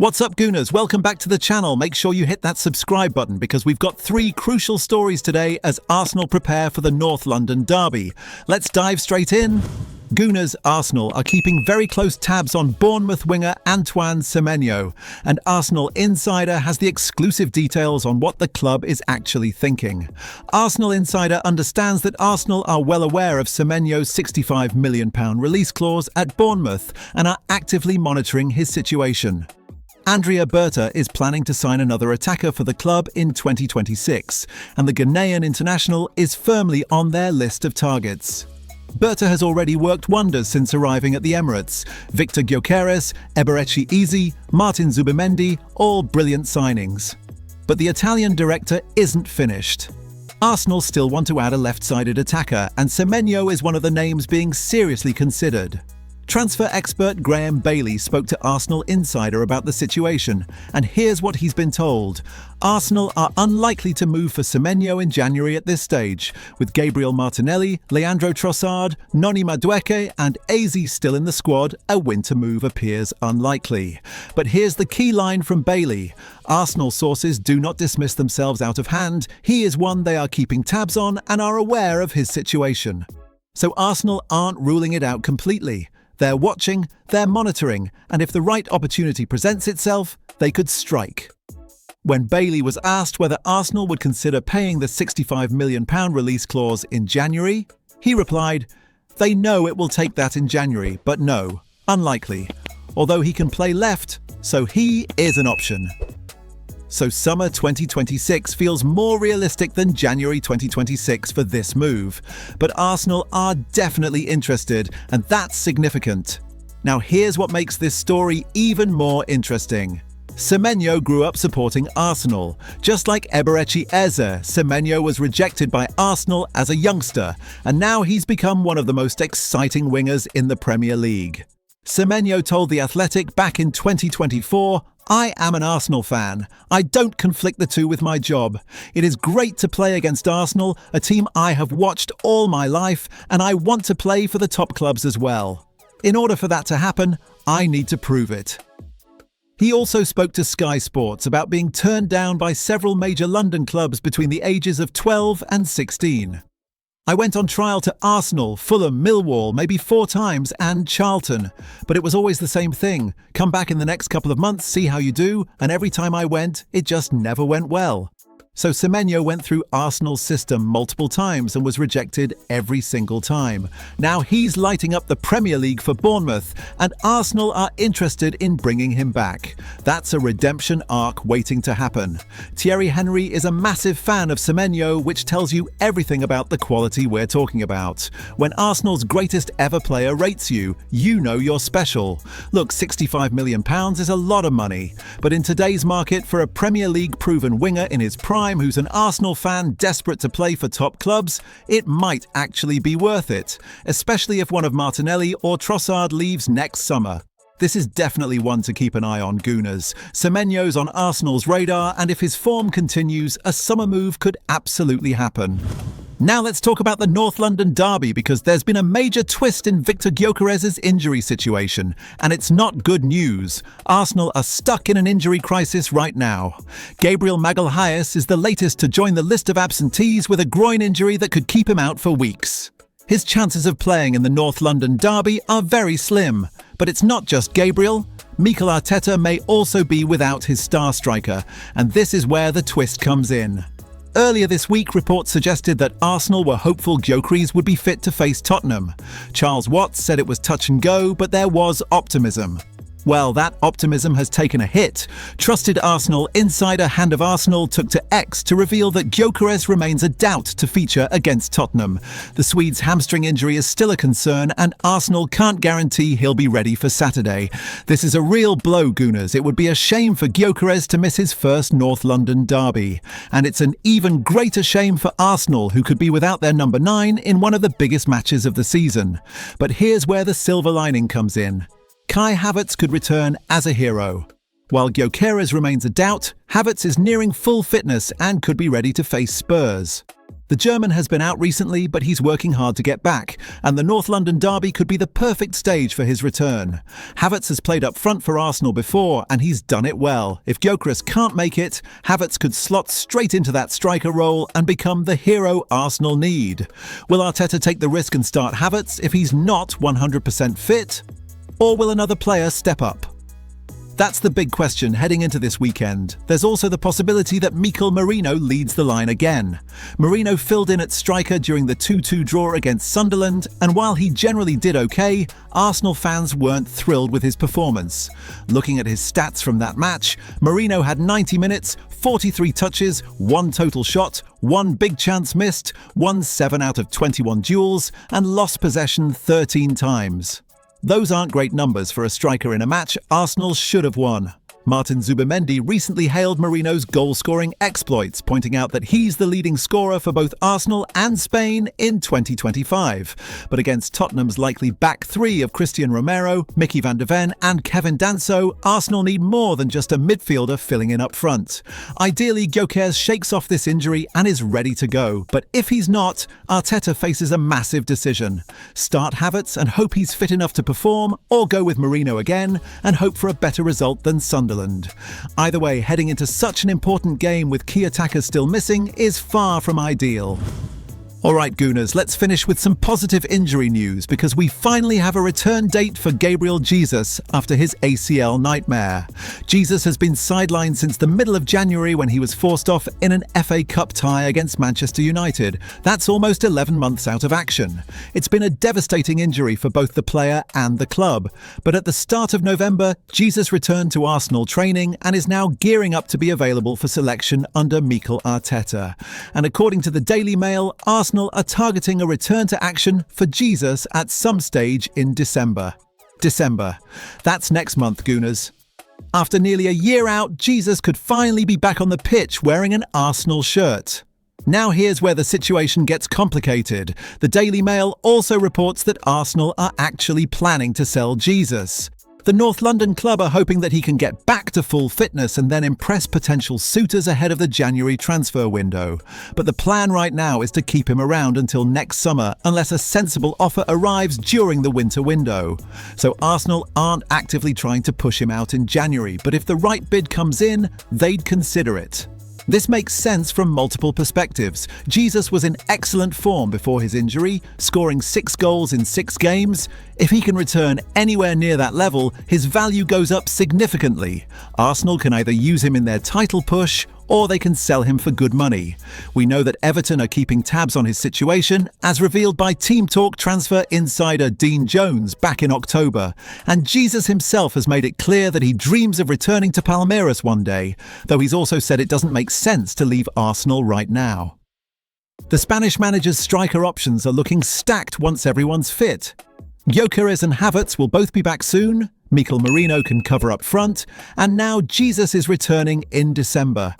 What's up, Gooners? Welcome back to the channel. Make sure you hit that subscribe button because we've got 3 crucial stories today as Arsenal prepare for the North London derby. Let's dive straight in. Gooners, Arsenal are keeping very close tabs on Bournemouth winger Antoine Semenyo, and Arsenal Insider has the exclusive details on what the club is actually thinking. Arsenal Insider understands that Arsenal are well aware of Semenyo's £65 million release clause at Bournemouth and are actively monitoring his situation. Andrea Berta is planning to sign another attacker for the club in 2026, and the Ghanaian international is firmly on their list of targets. Berta has already worked wonders since arriving at the Emirates. Victor Gyökeres, Eberechi Eze, Martin Zubimendi, all brilliant signings. But the Italian director isn't finished. Arsenal still want to add a left-sided attacker, and Semenyo is one of the names being seriously considered. Transfer expert Graham Bailey spoke to Arsenal Insider about the situation, and here's what he's been told. Arsenal are unlikely to move for Semenyo in January at this stage, with Gabriel Martinelli, Leandro Trossard, Noni Madueke and Eze still in the squad. A winter move appears unlikely. But here's the key line from Bailey. Arsenal sources do not dismiss themselves out of hand. He is one they are keeping tabs on and are aware of his situation. So Arsenal aren't ruling it out completely. They're watching, they're monitoring, and if the right opportunity presents itself, they could strike. When Bailey was asked whether Arsenal would consider paying the £65 million release clause in January, he replied, "They know it will take that in January, but no, unlikely. Although he can play left, so he is an option." So summer 2026 feels more realistic than January 2026 for this move. But Arsenal are definitely interested, and that's significant. Now here's what makes this story even more interesting. Semenyo grew up supporting Arsenal. Just like Eberechi Eze, Semenyo was rejected by Arsenal as a youngster, and now he's become one of the most exciting wingers in the Premier League. Semenyo told The Athletic back in 2024, "I am an Arsenal fan. I don't conflict the two with my job. It is great to play against Arsenal, a team I have watched all my life, and I want to play for the top clubs as well. In order for that to happen, I need to prove it." He also spoke to Sky Sports about being turned down by several major London clubs between the ages of 12 and 16. "I went on trial to Arsenal, Fulham, Millwall, maybe 4 times, and Charlton. But it was always the same thing. Come back in the next couple of months, see how you do, and every time I went, it just never went well." So Semenyo went through Arsenal's system multiple times and was rejected every single time. Now he's lighting up the Premier League for Bournemouth, and Arsenal are interested in bringing him back. That's a redemption arc waiting to happen. Thierry Henry is a massive fan of Semenyo, which tells you everything about the quality we're talking about. When Arsenal's greatest ever player rates you, you know you're special. Look, £65 million is a lot of money, but in today's market for a Premier League proven winger in his prime who's an Arsenal fan desperate to play for top clubs, it might actually be worth it, especially if one of Martinelli or Trossard leaves next summer. This is definitely one to keep an eye on, Gooners. Semenyo's on Arsenal's radar, and if his form continues, a summer move could absolutely happen. Now let's talk about the North London derby, because there's been a major twist in Victor Gyökeres' injury situation, and it's not good news. Arsenal are stuck in an injury crisis right now. Gabriel Magalhaes is the latest to join the list of absentees with a groin injury that could keep him out for weeks. His chances of playing in the North London derby are very slim. But it's not just Gabriel. Mikel Arteta may also be without his star striker, and this is where the twist comes in. Earlier this week, reports suggested that Arsenal were hopeful Gyökeres would be fit to face Tottenham. Charles Watts said it was touch and go, but there was optimism. Well, that optimism has taken a hit. Trusted Arsenal insider Hand of Arsenal took to X to reveal that Gyökeres remains a doubt to feature against Tottenham. The Swede's hamstring injury is still a concern, and Arsenal can't guarantee he'll be ready for Saturday. This is a real blow, Gooners. It would be a shame for Gyökeres to miss his first North London derby. And it's an even greater shame for Arsenal, who could be without their number 9 in one of the biggest matches of the season. But here's where the silver lining comes in. Kai Havertz could return as a hero. While Gyökeres remains a doubt, Havertz is nearing full fitness and could be ready to face Spurs. The German has been out recently, but he's working hard to get back, and the North London derby could be the perfect stage for his return. Havertz has played up front for Arsenal before, and he's done it well. If Gyökeres can't make it, Havertz could slot straight into that striker role and become the hero Arsenal need. Will Arteta take the risk and start Havertz if he's not 100% fit? Or will another player step up? That's the big question heading into this weekend. There's also the possibility that Mikel Merino leads the line again. Merino filled in at striker during the 2-2 draw against Sunderland, and while he generally did okay, Arsenal fans weren't thrilled with his performance. Looking at his stats from that match, Merino had 90 minutes, 43 touches, 1 total shot, 1 big chance missed, won 7 out of 21 duels, and lost possession 13 times. Those aren't great numbers for a striker in a match Arsenal should have won. Martin Zubimendi recently hailed Merino's goal-scoring exploits, pointing out that he's the leading scorer for both Arsenal and Spain in 2025. But against Tottenham's likely back three of Christian Romero, Mickey van de Ven and Kevin Danso, Arsenal need more than just a midfielder filling in up front. Ideally, Gyökeres shakes off this injury and is ready to go. But if he's not, Arteta faces a massive decision. Start Havertz and hope he's fit enough to perform, or go with Merino again and hope for a better result than Sunderland. Either way, heading into such an important game with key attackers still missing is far from ideal. Alright Gooners, let's finish with some positive injury news because we finally have a return date for Gabriel Jesus after his ACL nightmare. Jesus has been sidelined since the middle of January when he was forced off in an FA Cup tie against Manchester United. That's almost 11 months out of action. It's been a devastating injury for both the player and the club. But at the start of November, Jesus returned to Arsenal training and is now gearing up to be available for selection under Mikel Arteta. And according to the Daily Mail, Arsenal are targeting a return to action for Jesus at some stage in December. That's next month, Gooners. After nearly a year out, Jesus could finally be back on the pitch wearing an Arsenal shirt. Now here's where the situation gets complicated. The Daily Mail also reports that Arsenal are actually planning to sell Jesus. The North London club are hoping that he can get back to full fitness and then impress potential suitors ahead of the January transfer window. But the plan right now is to keep him around until next summer unless a sensible offer arrives during the winter window. So Arsenal aren't actively trying to push him out in January, but if the right bid comes in, they'd consider it. This makes sense from multiple perspectives. Jesus was in excellent form before his injury, scoring 6 goals in 6 games. If he can return anywhere near that level, his value goes up significantly. Arsenal can either use him in their title push, or they can sell him for good money. We know that Everton are keeping tabs on his situation, as revealed by Team Talk transfer insider Dean Jones back in October. And Jesus himself has made it clear that he dreams of returning to Palmeiras one day, though he's also said it doesn't make sense to leave Arsenal right now. The Spanish manager's striker options are looking stacked once everyone's fit. Gyökeres and Havertz will both be back soon, Mikel Merino can cover up front, and now Jesus is returning in December.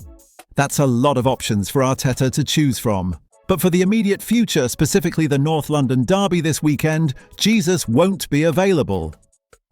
That's a lot of options for Arteta to choose from. But for the immediate future, specifically the North London derby this weekend, Jesus won't be available.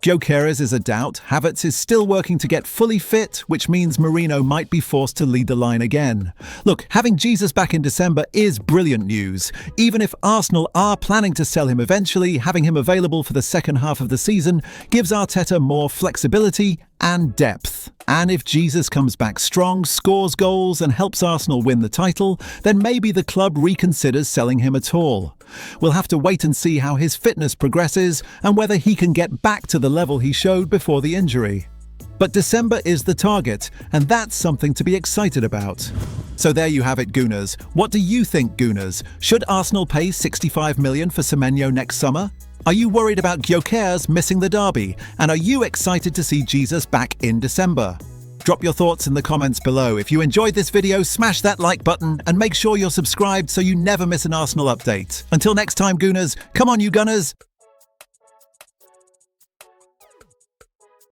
Gyökeres is a doubt. Havertz is still working to get fully fit, which means Merino might be forced to lead the line again. Look, having Jesus back in December is brilliant news. Even if Arsenal are planning to sell him eventually, having him available for the second half of the season gives Arteta more flexibility and depth. And if Jesus comes back strong, scores goals and helps Arsenal win the title, then maybe the club reconsiders selling him at all. We'll have to wait and see how his fitness progresses and whether he can get back to the level he showed before the injury. But December is the target, and that's something to be excited about. So there you have it, Gooners. What do you think, Gooners? Should Arsenal pay $65 million for Semenyo next summer? Are you worried about Gyökeres missing the derby? And are you excited to see Jesus back in December? Drop your thoughts in the comments below. If you enjoyed this video, smash that like button and make sure you're subscribed so you never miss an Arsenal update. Until next time, Gooners, come on you Gunners!